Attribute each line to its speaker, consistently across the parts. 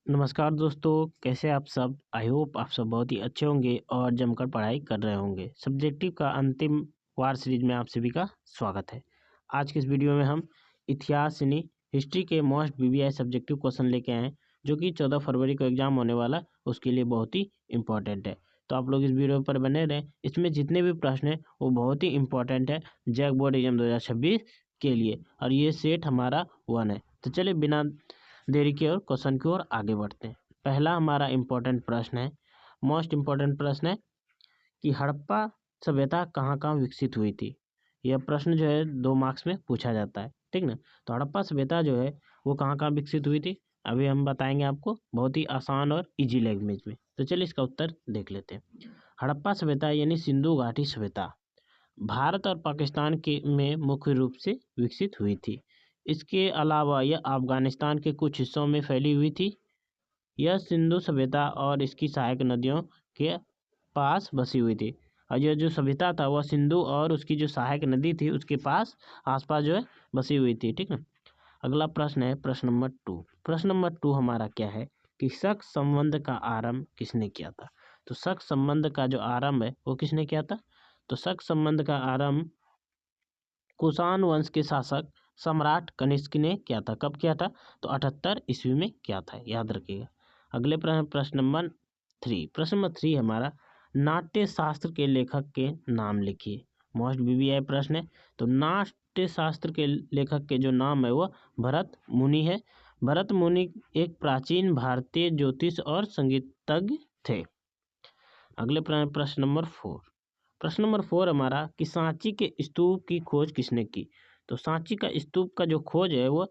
Speaker 1: नमस्कार दोस्तों, कैसे आप सब। आई होप आप सब बहुत ही अच्छे होंगे और जमकर पढ़ाई कर रहे होंगे। सब्जेक्टिव का अंतिम वार सीरीज में आप सभी का स्वागत है। आज के इस वीडियो में हम इतिहास यानी हिस्ट्री के मोस्ट वीवीआई सब्जेक्टिव क्वेश्चन लेके आए हैं, जो कि 14 फरवरी को एग्जाम होने वाला है, उसके लिए बहुत ही इंपॉर्टेंट है। तो आप लोग इस वीडियो पर बने रहें। इसमें जितने भी प्रश्न हैं वो बहुत ही इंपॉर्टेंट है जैक बोर्ड एग्जाम 2026 के लिए, और ये सेट हमारा 1 है। तो चलिए बिना देरी की ओर क्वेश्चन की ओर आगे बढ़ते हैं। पहला हमारा इंपॉर्टेंट प्रश्न है, मोस्ट इंपॉर्टेंट प्रश्न है कि हड़प्पा सभ्यता कहाँ कहाँ विकसित हुई थी। यह प्रश्न जो है 2 मार्क्स में पूछा जाता है, ठीक ना। तो हड़प्पा सभ्यता जो है वो कहाँ कहाँ विकसित हुई थी, अभी हम बताएंगे आपको बहुत ही आसान और इजी लैंग्वेज में। तो चलिए इसका उत्तर देख लेते हैं। हड़प्पा सभ्यता यानी सिंधु घाटी सभ्यता भारत और पाकिस्तान के में मुख्य रूप से विकसित हुई थी। इसके अलावा यह अफगानिस्तान के कुछ हिस्सों में फैली हुई थी। यह सिंधु सभ्यता और इसकी सहायक नदियों के पास बसी हुई थी। और यह जो सभ्यता था वह सिंधु और उसकी जो सहायक नदी थी उसके पास आसपास जो है बसी हुई थी, ठीक है। अगला प्रश्न है प्रश्न नंबर 2। प्रश्न नंबर 2 हमारा क्या है कि शक संबंध का आरंभ किसने किया था। तो शक संबंध का जो आरंभ है वो किसने किया था। तो शक संबंध का आरंभ कुषाण वंश के शासक सम्राट कनिष्क ने किया था। कब किया था। तो 78 ईस्वी में किया था, याद रखिएगा। अगले प्रश्न नंबर 3। प्रश्न नंबर 3 हमारा नाट्य शास्त्र के लेखक के नाम लिखिए। मोस्ट वीवीआई प्रश्न है। तो नाट्य शास्त्र के लेखक के जो नाम है वह भरत मुनि है। भरत मुनि एक प्राचीन भारतीय ज्योतिष और संगीतज्ञ थे। अगले प्रश्न नंबर 4। प्रश्न नंबर 4 हमारा कि सांची के स्तूप की खोज किसने की। तो सांची का स्तूप का जो खोज है वो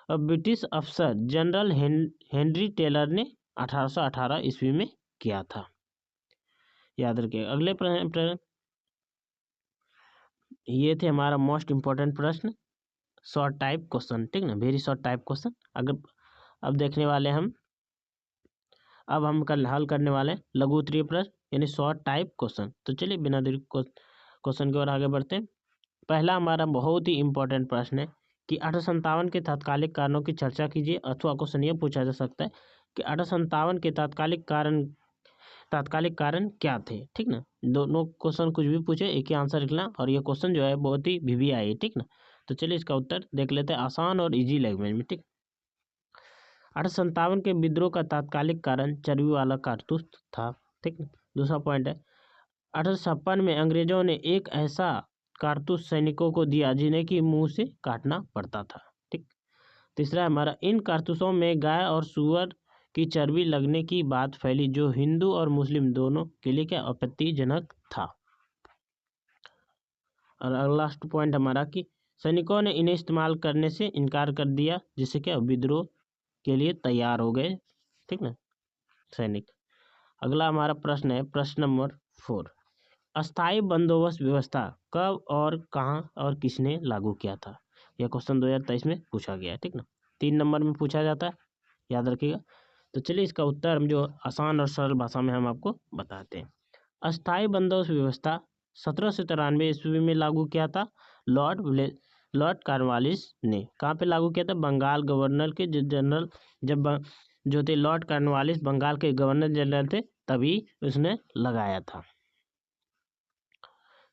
Speaker 1: ब्रिटिश अफसर जनरल हेनरी टेलर ने 1818 ईस्वी में किया था, याद रखिएगा। अगले प्रश्न ये थे हमारा मोस्ट इंपॉर्टेंट प्रश्न, शॉर्ट टाइप क्वेश्चन, ठीक ना, वेरी शॉर्ट टाइप क्वेश्चन। अगर अब देखने वाले अब हम कल हल करने वाले हैं लघु उत्तरीय प्रश्न यानी शॉर्ट टाइप क्वेश्चन। तो चलिए बिना देरी क्वेश्चन की ओर आगे बढ़ते हैं। पहला हमारा बहुत ही इंपॉर्टेंट प्रश्न है कि 1857 के तात्कालिक कारणों की चर्चा कीजिए। अथवा क्वेश्चन ये पूछा जा सकता है कि 1857 के तात्कालिक कारण क्या थे, ठीक ना। दोनों क्वेश्चन कुछ भी पूछे एक ही आंसर लिखना, और ये क्वेश्चन जो है बहुत ही वीवीआई है, ठीक ना। तो चलिए इसका उत्तर देख लेते हैं आसान और इजी लैंग्वेज में, ठीक। 1857 के विद्रोह का तात्कालिक कारण चर्बी वाला कारतूस था, ठीक ना। दूसरा पॉइंट है 1856 में अंग्रेजों ने एक ऐसा कारतूस सैनिकों को दिया जिन्हें की मुंह से काटना पड़ता था, ठीक। तीसरा हमारा इन कारतूसों में गाय और सूअर की चर्बी लगने की बात फैली जो हिंदू और मुस्लिम दोनों के लिए क्या आपत्तिजनक था। और लास्ट पॉइंट हमारा कि सैनिकों ने इन्हें इस्तेमाल करने से इनकार कर दिया जिससे क्या विद्रोह के लिए तैयार हो गए, ठीक ना, सैनिक। अगला हमारा प्रश्न है प्रश्न नंबर 4। अस्थाई बंदोबस्त व्यवस्था कब और कहाँ और किसने लागू किया था। यह क्वेश्चन 2023 में पूछा गया है, ठीक ना। 3 नंबर में पूछा जाता है, याद रखिएगा। तो चलिए इसका उत्तर हम जो आसान और सरल भाषा में हम आपको बताते हैं। अस्थाई बंदोबस्त व्यवस्था 1793 ईस्वी में लागू किया था लॉर्ड कॉर्नवालिस ने। कहाँ पे लागू किया था। बंगाल गवर्नर के जनरल जो थे लॉर्ड कॉर्नवालिस बंगाल के गवर्नर जनरल थे तभी उसने लगाया था।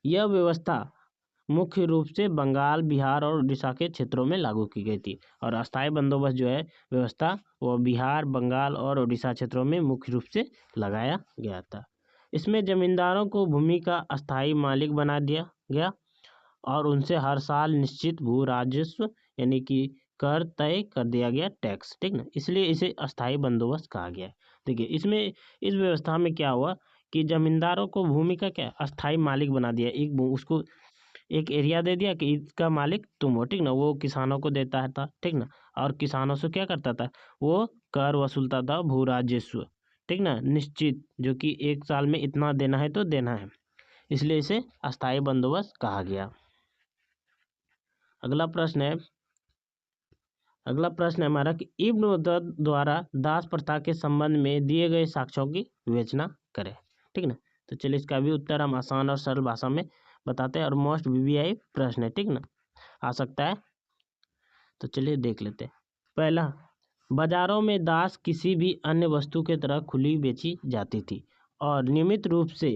Speaker 1: यह व्यवस्था मुख्य रूप से बंगाल बिहार और उड़ीसा के क्षेत्रों में लागू की गई थी। और अस्थायी बंदोबस्त जो है व्यवस्था वो बिहार बंगाल और उड़ीसा क्षेत्रों में मुख्य रूप से लगाया गया था। इसमें जमींदारों को भूमि का अस्थायी मालिक बना दिया गया और उनसे हर साल निश्चित भू राजस्व यानी कि कर तय कर दिया गया, टैक्स, ठीक ना। इसलिए इसे अस्थायी बंदोबस्त कहा गया है। देखिए इसमें इस व्यवस्था में क्या हुआ कि जमींदारों को भूमि का क्या अस्थायी मालिक बना दिया। उसको एक एरिया दे दिया कि इसका मालिक तुम हो, ठीक ना। वो किसानों को देता है था, ठीक ना। और किसानों से क्या करता था, वो कर वसूलता था, भू राजस्व, ठीक ना, निश्चित, जो कि एक साल में इतना देना है तो देना है, इसलिए इसे अस्थायी बंदोबस्त कहा गया। अगला प्रश्न है हमारा कि इब्न बतूता द्वारा दास प्रथा के संबंध में दिए गए साक्ष्यों की विवेचना करें, ठीक ना। तो चलिए इसका भी उत्तर हम आसान और सरल भाषा में बताते हैं और मोस्ट वीवीआई प्रश्न है, ठीक ना, आ सकता है। तो चलिए देख लेते हैं। पहला बाजारों में दास किसी भी अन्य वस्तु की तरह खुली बेची जाती थी और नियमित रूप से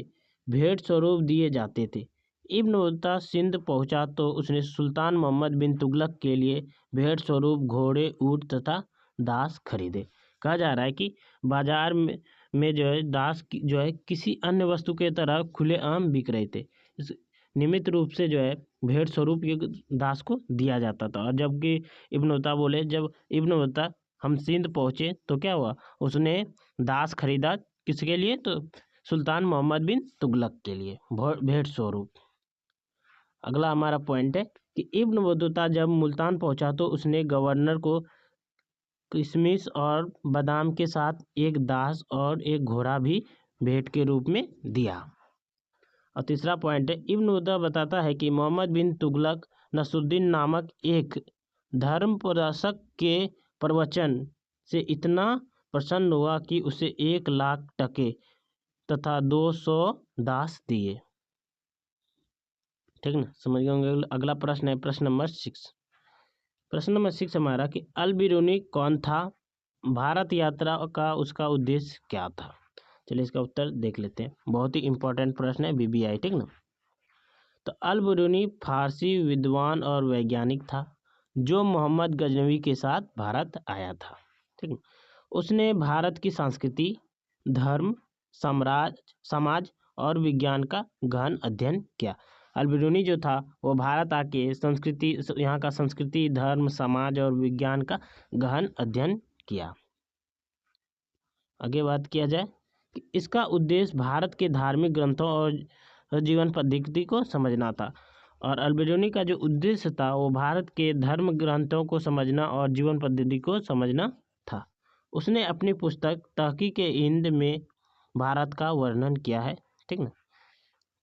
Speaker 1: भेंट स्वरूप दिए जाते थे। इब्न बतूता सिंध पहुंचा तो उसने सुल्तान मोहम्मद बिन तुगलक के लिए भेंट स्वरूप घोड़े, ऊंट तथा दास खरीदे। कहा जा रहा है कि बाजार में जो है दास जो है किसी अन्य वस्तु के तरह खुलेआम बिक रहे थे। नियमित रूप से जो है भेंट स्वरूप ये दास को दिया जाता था। और जबकि इब्न बतूता बोले, जब इब्न बतूता हम सिंध पहुंचे तो क्या हुआ, उसने दास खरीदा किसके लिए, तो सुल्तान मोहम्मद बिन तुगलक के लिए भेंट स्वरूप। अगला हमारा पॉइंट है कि इब्न बतूता जब मुल्तान पहुंचा तो उसने गवर्नर को किशमिश और बादाम के साथ एक दास और एक घोड़ा भी भेंट के रूप में दिया। और तीसरा पॉइंट है, इब्न बतूता बताता है कि मोहम्मद बिन तुगलक नसरुद्दीन नामक एक धर्म प्रदर्शक के प्रवचन से इतना प्रसन्न हुआ कि उसे 1,00,000 टके तथा 200 दास दिए। ठीक ना, समझ गए होंगे। अगला प्रश्न है प्रश्न नंबर 6। प्रश्न नंबर 6 हमारा कि अल बिरूनी कौन था, भारत यात्रा का उसका उद्देश्य क्या था। चलिए इसका उत्तर देख लेते हैं। बहुत ही इंपॉर्टेंट प्रश्न है, BBI। ठीक ना, तो अल बिरूनी फारसी विद्वान और वैज्ञानिक था जो मोहम्मद गजनवी के साथ भारत आया था। ठीक, उसने भारत की संस्कृति, धर्म, समाज और विज्ञान का गहन अध्ययन किया। अल बिरूनी जो था वो भारत आके यहाँ का संस्कृति, धर्म, समाज और विज्ञान का गहन अध्ययन किया। आगे बात किया जाए कि इसका उद्देश्य भारत के धार्मिक ग्रंथों और जीवन पद्धति को समझना था। और अल बिरूनी का जो उद्देश्य था वो भारत के धर्म ग्रंथों को समझना और जीवन पद्धति को समझना था। उसने अपनी पुस्तक तहकीक-ए-हिंद में भारत का वर्णन किया है। ठीक ना,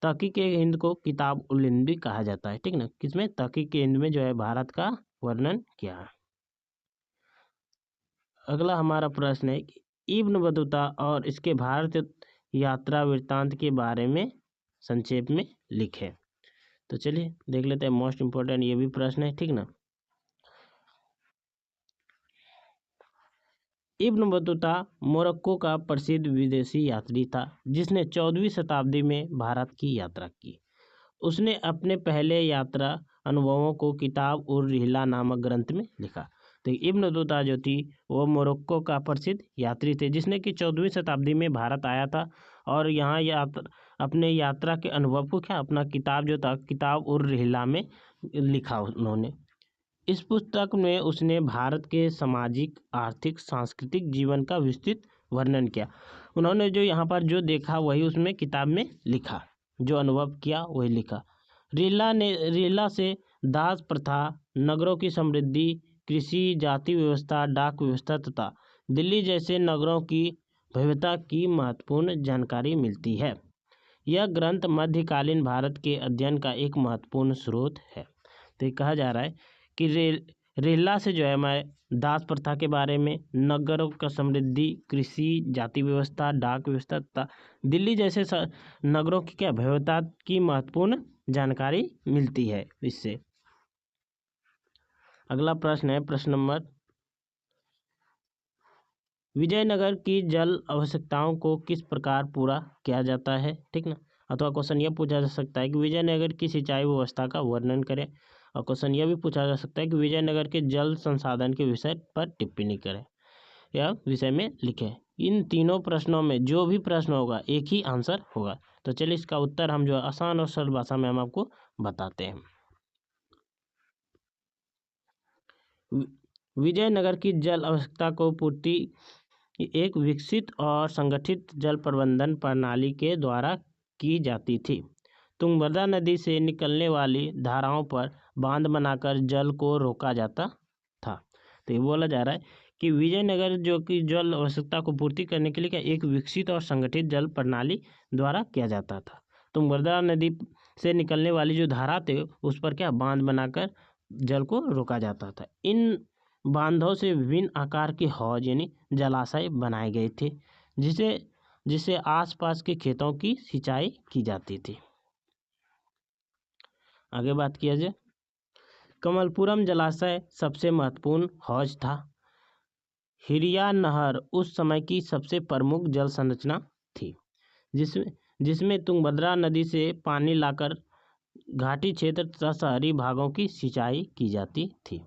Speaker 1: तहकीक-ए-हिंद को किताब उल हिंद भी कहा जाता है। ठीक ना, किसमें, तहकीक-ए-हिंद में जो है भारत का वर्णन किया है। अगला हमारा प्रश्न है कि इब्न बतूता और इसके भारत यात्रा वृत्तांत के बारे में संक्षेप में लिखे। तो चलिए देख लेते हैं। मोस्ट इम्पोर्टेंट ये भी प्रश्न है। ठीक ना, इब्न बतूता मोरक्को का प्रसिद्ध विदेशी यात्री था जिसने 14वीं शताब्दी में भारत की यात्रा की। उसने अपने पहले यात्रा अनुभवों को किताब उर रिहला नामक ग्रंथ में लिखा। तो इब्न बतूता जो थी वो मोरक्को का प्रसिद्ध यात्री थे जिसने कि 14वीं शताब्दी में भारत आया था और यहाँ अपने यात्रा के अनुभव को क्या, अपना किताब जो था किताब उर रिहला में लिखा उन्होंने। इस पुस्तक में उसने भारत के सामाजिक, आर्थिक, सांस्कृतिक जीवन का विस्तृत वर्णन किया। उन्होंने जो यहाँ पर जो देखा वही उसमें किताब में लिखा, जो अनुभव किया वही लिखा। रिहला से दास प्रथा, नगरों की समृद्धि, कृषि, जाति व्यवस्था, डाक व्यवस्था तथा दिल्ली जैसे नगरों की भव्यता की महत्वपूर्ण जानकारी मिलती है। यह ग्रंथ मध्यकालीन भारत के अध्ययन का एक महत्वपूर्ण स्रोत है। तो ये कहा जा रहा है कि रिहला से जो है हमारे दास प्रथा के बारे में, नगरों का समृद्धि, कृषि, जाति व्यवस्था, डाक व्यवस्था तथा दिल्ली जैसे नगरों की क्या भव्यता की महत्वपूर्ण जानकारी मिलती है इससे। अगला प्रश्न है प्रश्न नंबर, विजयनगर की जल आवश्यकताओं को किस प्रकार पूरा किया जाता है। ठीक ना, अथवा क्वेश्चन यह पूछा जा सकता है कि विजयनगर की सिंचाई व्यवस्था का वर्णन करें। और क्वेश्चन यह भी पूछा जा सकता है कि विजयनगर के जल संसाधन के विषय पर टिप्पणी करें या विषय में लिखें। इन तीनों प्रश्नों में जो भी प्रश्न होगा एक ही आंसर होगा। तो चलिए इसका उत्तर हम जो आसान और सरल भाषा में हम आपको बताते हैं। विजयनगर की जल आवश्यकता को पूर्ति एक विकसित और संगठित जल प्रबंधन प्रणाली के द्वारा की जाती थी। तुंगभद्रा नदी से निकलने वाली धाराओं पर बांध बनाकर जल को रोका जाता था। तो ये बोला जा रहा है कि विजयनगर जो कि जल आवश्यकता को पूर्ति करने के लिए क्या एक विकसित और संगठित जल प्रणाली द्वारा किया जाता था। तुंगभद्रा नदी से निकलने वाली जो धारा थे उस पर क्या बांध बनाकर जल को रोका जाता था। इन बांधों से विभिन्न आकार के हौज यानी जलाशय बनाए गए थे जिसे आसपास के खेतों की सिंचाई की जाती थी। आगे बात किया जाए, कमलपुरम जलाशय सबसे महत्वपूर्ण हौज था। हिरिया नहर उस समय की सबसे प्रमुख जल संरचना थी, जिसमें तुंगभद्रा नदी से पानी लाकर घाटी क्षेत्र तथा शहरी भागों की सिंचाई की जाती थी।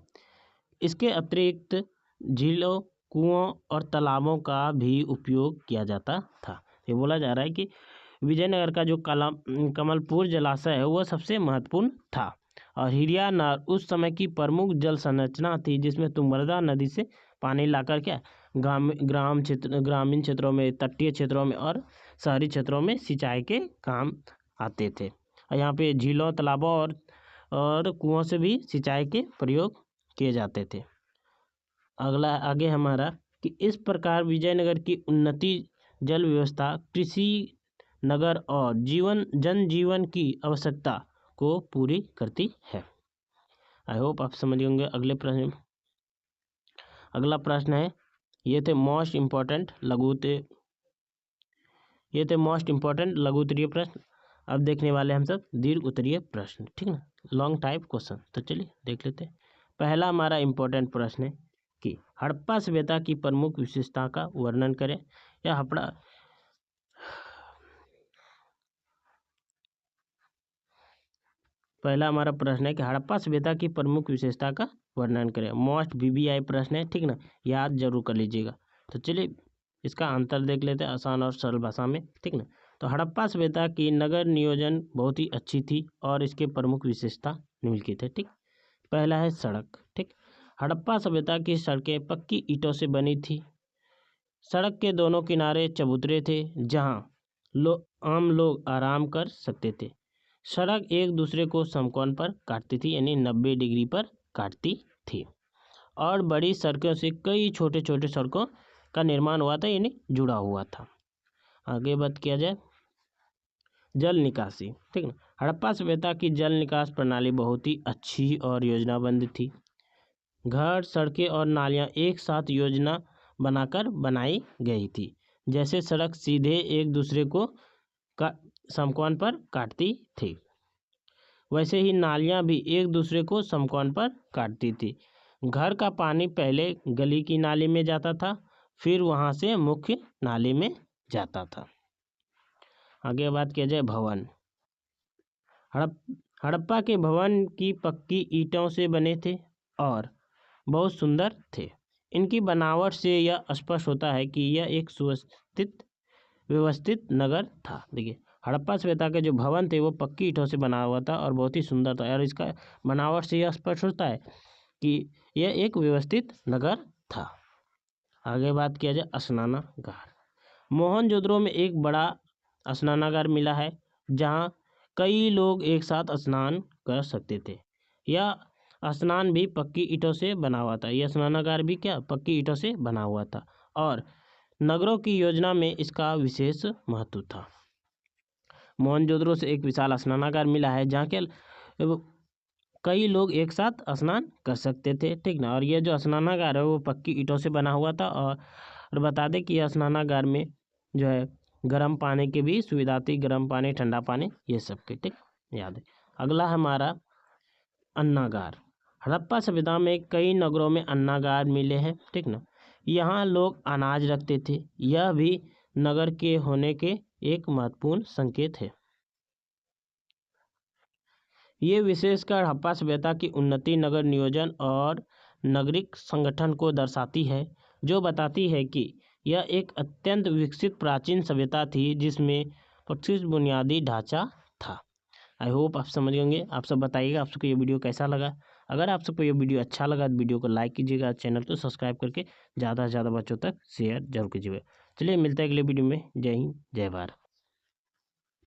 Speaker 1: इसके अतिरिक्त झीलों, कुओं और तालाबों का भी उपयोग किया जाता था। ये बोला जा रहा है कि विजयनगर का जो कमलपुर जलाशय है वह सबसे महत्वपूर्ण था और हिरिया नहर उस समय की प्रमुख जल संरचना थी, जिसमें तुंगभद्रा नदी से पानी लाकर क्या ग्रामीण क्षेत्रों में, तटीय क्षेत्रों में और शहरी क्षेत्रों में सिंचाई के काम आते थे। और यहाँ पे झीलों, तालाबों और कुओं से भी सिंचाई के प्रयोग किए जाते थे। अगला आगे हमारा कि इस प्रकार विजयनगर की उन्नति जल व्यवस्था, कृषि, नगर और जनजीवन की आवश्यकता को पूरी करती है। आई होप आप समझ होंगे। अगला प्रश्न है, ये थे मोस्ट इम्पोर्टेंट लघु उत्तरीय प्रश्न। अब देखने वाले हम सब दीर्घ उत्तरीय प्रश्न, ठीक ना, लॉन्ग टाइप क्वेश्चन। तो चलिए देख लेते हैं। पहला हमारा इम्पोर्टेंट प्रश्न है कि हड़प्पा सभ्यता की प्रमुख विशेषता का वर्णन करें। या पहला हमारा प्रश्न है कि हड़प्पा सभ्यता की प्रमुख विशेषता का वर्णन करें। मोस्ट VBI प्रश्न है, ठीक ना, याद जरूर कर लीजिएगा। तो चलिए इसका आंसर देख लेते हैं आसान और सरल भाषा में, ठीक ना। तो हड़प्पा सभ्यता की नगर नियोजन बहुत ही अच्छी थी और इसके प्रमुख विशेषता निम्नलिखित है, ठीक। पहला है सड़क, ठीक। हड़प्पा सभ्यता की सड़कें पक्की ईंटों से बनी थी। सड़क के दोनों किनारे चबूतरे थे जहां आम लोग आराम कर सकते थे। सड़क एक दूसरे को समकोण पर काटती थी, यानी 90 डिग्री पर काटती थी। और बड़ी सड़कों से कई छोटे छोटे सड़कों का निर्माण हुआ था, यानी जुड़ा हुआ था। आगे बात किया जाए जल निकासी, ठीक ना। हड़प्पा सभ्यता की जल निकास प्रणाली बहुत ही अच्छी और योजनाबद्ध थी। घर, सड़कें और नालियां एक साथ योजना बनाकर बनाई गई थी। जैसे सड़क सीधे एक दूसरे को समकोण पर काटती थी, वैसे ही नालियां भी एक दूसरे को समकोण पर काटती थी। घर का पानी पहले गली की नाली में जाता था, फिर वहां से मुख्य नाली में जाता था। आगे बात किया जाए भवन। हड़प्पा के भवन की पक्की ईंटों से बने थे और बहुत सुंदर थे। इनकी बनावट से यह स्पष्ट होता है कि यह एक व्यवस्थित नगर था। देखिए हड़प्पा सभ्यता के जो भवन थे वो पक्की ईंटों से बना हुआ था और बहुत ही सुंदर था, और इसका बनावट से यह स्पष्ट होता है कि यह एक व्यवस्थित नगर था। आगे बात किया जाए स्नानागार। मोहनजोदड़ो में एक बड़ा स्नानागार मिला है जहां कई लोग एक साथ स्नान कर सकते थे। यह स्नान भी पक्की ईंटों से बना हुआ था। यह स्नानागार भी क्या पक्की ईंटों से बना हुआ था और नगरों की योजना में इसका विशेष महत्व था। मोहनजोदड़ो से एक विशाल स्नानागार मिला है जहाँ के कई लोग एक साथ स्नान कर सकते थे, ठीक ना। और ये जो स्नानागार है वो पक्की ईंटों से बना हुआ था और बता दें कि यह स्नानागार में जो है गर्म पानी की भी सुविधा थी, गर्म पानी, ठंडा पानी, ये सब के, ठीक, याद है। अगला हमारा अन्नागार। हड़प्पा सभ्यता में कई नगरों में अन्नागार मिले हैं, ठीक ना। यहाँ लोग अनाज रखते थे। यह भी नगर के होने के एक महत्वपूर्ण संकेत है। ये विशेषकर हड़प्पा सभ्यता की उन्नति, नगर नियोजन और नागरिक संगठन को दर्शाती है, जो बताती है कि यह एक अत्यंत विकसित प्राचीन सभ्यता थी जिसमें प्रचुर बुनियादी ढांचा था। आई होप आप समझ होंगे। आप सब बताइएगा आप सबको ये वीडियो कैसा लगा। अगर आप सबको ये वीडियो अच्छा लगा तो वीडियो को लाइक कीजिएगा, चैनल को सब्सक्राइब करके ज़्यादा से ज़्यादा बच्चों तक शेयर जरूर कीजिएगा। चलिए मिलते हैं अगले वीडियो में। जय हिंद, जय भारत।